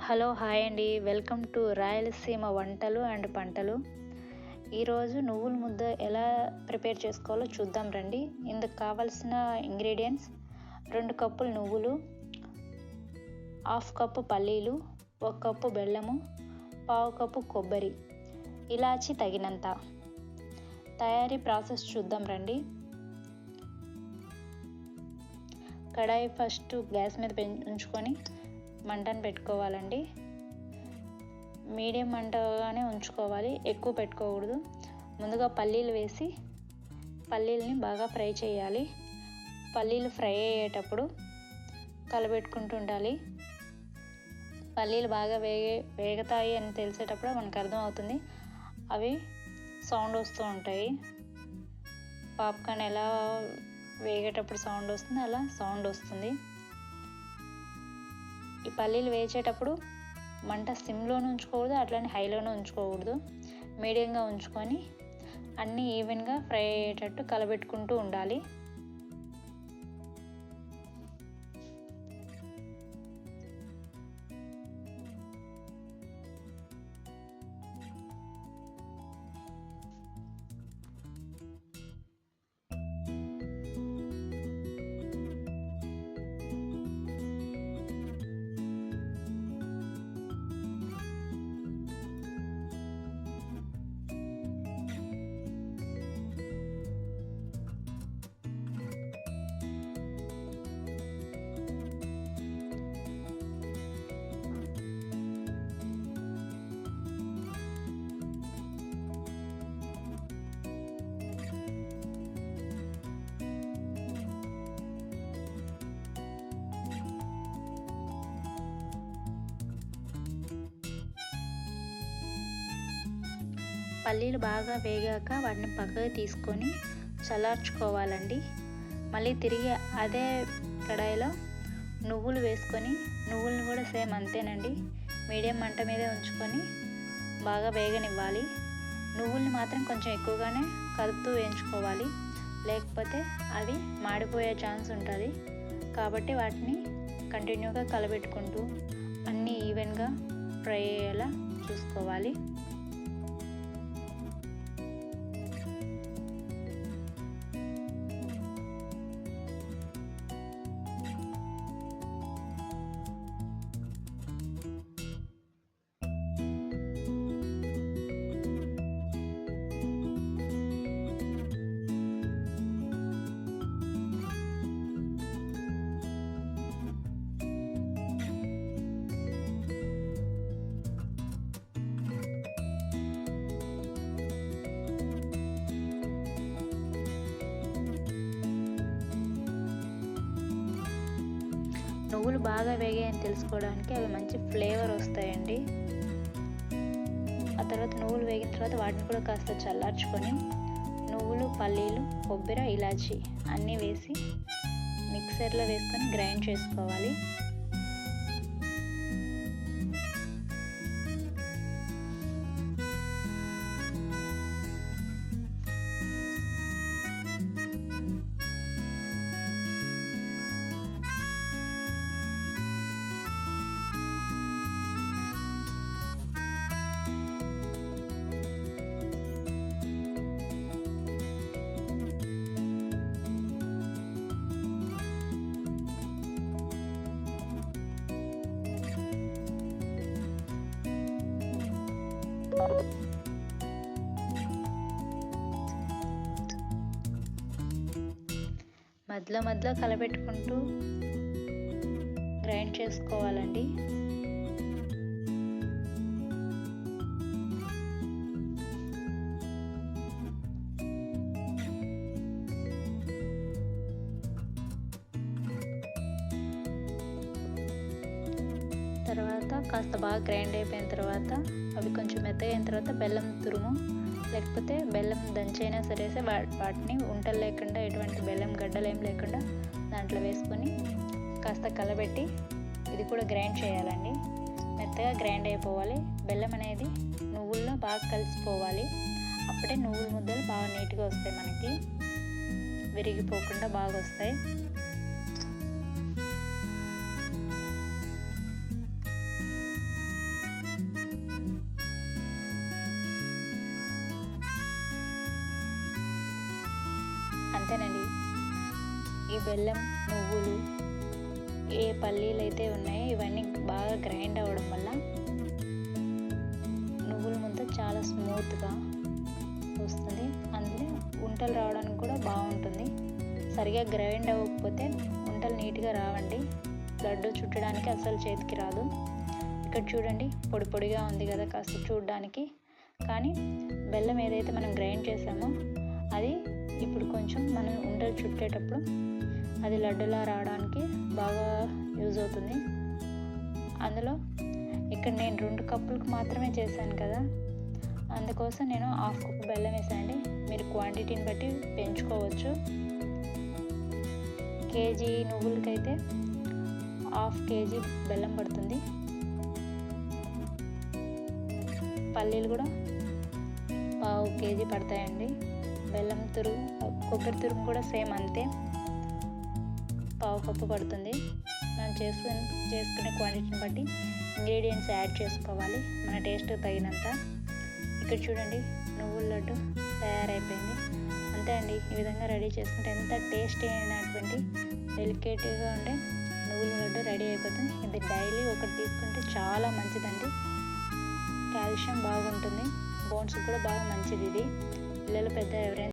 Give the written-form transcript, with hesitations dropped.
Hello hi అండి, welcome to Rayalaseema వంటలు and పంటలు. ఈరోజు నువ్వుల ముద్ద ఎలా ప్రిపేర్ చేసుకోవాలో చూద్దాం రండి. ఇందుకు కావాల్సిన ఇంగ్రీడియంట్స్: 2 కప్పులు నువ్వులు, 1/2 కప్పు పల్లీలు, 1 కప్పు బెల్లము, 1/2 కప్పు కొబ్బరి, ఇలాచి తగినంత. తయారీ ప్రాసెస్ చూద్దాం రండి. కడాయి ఫస్ట్ గ్యాస్ మీద ఉంచుకొని మంటను పెట్టుకోవాలండి. మీడియం మంటగానే ఉంచుకోవాలి, ఎక్కువ పెట్టుకోకూడదు. ముందుగా పల్లీలు వేసి పల్లీలని బాగా ఫ్రై చేయాలి. పల్లీలు ఫ్రై అయ్యేటప్పుడు కలబెట్టుకుంటూ ఉండాలి. పల్లీలు బాగా వేగుతాయి అని తెలిసేటప్పుడు మనకు అర్థమవుతుంది. అవి సౌండ్ వస్తూ ఉంటాయి. పాప్కార్న్ ఎలా వేగేటప్పుడు సౌండ్ వస్తుంది, అలా సౌండ్ వస్తుంది. ఈ పల్లీలు వేచేటప్పుడు మంట సిమ్లోనే ఉంచుకోకూడదు, అట్లనే హైలోనే ఉంచుకోకూడదు. మీడియంగా ఉంచుకొని అన్నీ ఈవెన్గా ఫ్రై అయ్యేటట్టు కలబెట్టుకుంటూ ఉండాలి. పల్లీలు బాగా వేగాక వాటిని పక్కకు తీసుకొని చల్లార్చుకోవాలండి. మళ్ళీ తిరిగి అదే కడాయిలో నువ్వులు వేసుకొని, నువ్వులను కూడా సేమ్ అంతేనండి, మీడియం మంట మీదే ఉంచుకొని బాగా వేగనివ్వాలి. నువ్వుల్ని మాత్రం కొంచెం ఎక్కువగానే కలుపుతూ వేయించుకోవాలి, లేకపోతే అవి మాడిపోయే ఛాన్స్ ఉంటుంది. కాబట్టి వాటిని కంటిన్యూగా కలబెట్టుకుంటూ అన్నీ ఈవెన్గా ఫ్రై అయ్యేలా చూసుకోవాలి. నువ్వులు బాగా వేగాయని తెలుసుకోవడానికి అవి మంచి ఫ్లేవర్ వస్తాయండి. ఆ తర్వాత నువ్వులు వేగిన తర్వాత వాటిని కూడా కాస్త చల్లార్చుకొని నువ్వులు, పల్లీలు, కొబ్బరి, ఇలాచి అన్నీ వేసి మిక్సర్లో వేసుకొని గ్రైండ్ చేసుకోవాలి. మధ్యలో కలబెట్టుకుంటూ గ్రైండ్ చేసుకోవాలండి. తర్వాత కాస్త బాగా గ్రైండ్ అయిపోయిన తర్వాత అవి కొంచెం మెత్తగా అయిన తర్వాత బెల్లం తురుము, లేకపోతే బెల్లం దంచైనా సరే వాటిని ఉంటలు లేకుండా, ఎటువంటి బెల్లం గడ్డలు ఏం లేకుండా దాంట్లో వేసుకొని కాస్త కలబెట్టి ఇది కూడా గ్రైండ్ చేయాలండి. మెత్తగా గ్రైండ్ అయిపోవాలి. బెల్లం అనేది నువ్వుల్లో బాగా కలిసిపోవాలి. అప్పుడే నువ్వుల ముద్దలు బాగా నీట్గా వస్తాయి, మనకి విరిగిపోకుండా బాగా వస్తాయి. అంతేనండి. ఈ బెల్లం, నువ్వులు, ఏ పల్లీలు అయితే ఉన్నాయో ఇవన్నీ బాగా గ్రైండ్ అవ్వడం వల్ల నువ్వుల ముద్ద చాలా స్మూత్గా వస్తుంది. అందులో ఉంటలు రావడానికి కూడా బాగుంటుంది. సరిగా గ్రైండ్ అవ్వకపోతే ఉంటలు నీట్గా రావండి. లడ్డు చుట్టడానికి అసలు చేతికి రాదు. ఇక్కడ చూడండి, పొడి పొడిగా ఉంది కదా కాస్త చూడడానికి. కానీ బెల్లం ఏదైతే మనం గ్రైండ్ చేసామో అది ఇప్పుడు కొంచెం మనం ఉండలు చుట్టేటప్పుడు అది లడ్డులా రావడానికి బాగా యూజ్ అవుతుంది. అందులో ఇక్కడ నేను 2 కప్పులకు మాత్రమే చేశాను కదా, అందుకోసం నేను 1/2 కప్పు బెల్లం వేసానండి. మీరు క్వాంటిటీని బట్టి పెంచుకోవచ్చు. కేజీ నువ్వులకైతే 1/2 కేజీ బెల్లం పడుతుంది. పల్లీలు కూడా 1/2 కేజీ పడతాయండి. బెల్లం తురుము, కొబ్బరి తురుము కూడా సేమ్ అంతే, 1/2 కప్పు పడుతుంది. మనం చేసుకునే క్వాంటిటీని బట్టి ఇంగ్రీడియంట్స్ యాడ్ చేసుకోవాలి మన టేస్ట్ తగినంత. ఇక్కడ చూడండి, నువ్వుల లడ్డు తయారైపోయింది. అంతే అండి. ఈ విధంగా రెడీ చేసుకుంటే ఎంత టేస్టీ అయినటువంటి డెలికేట్గా ఉండే నువ్వుల లడ్డు రెడీ అయిపోతుంది. ఇది డైలీ ఒకటి తీసుకుంటే చాలా మంచిదండి. కాల్షియం బాగుంటుంది, బోన్స్ కూడా బాగా మంచిది. ఇది పిల్లలు పెద్ద ఎవరైనా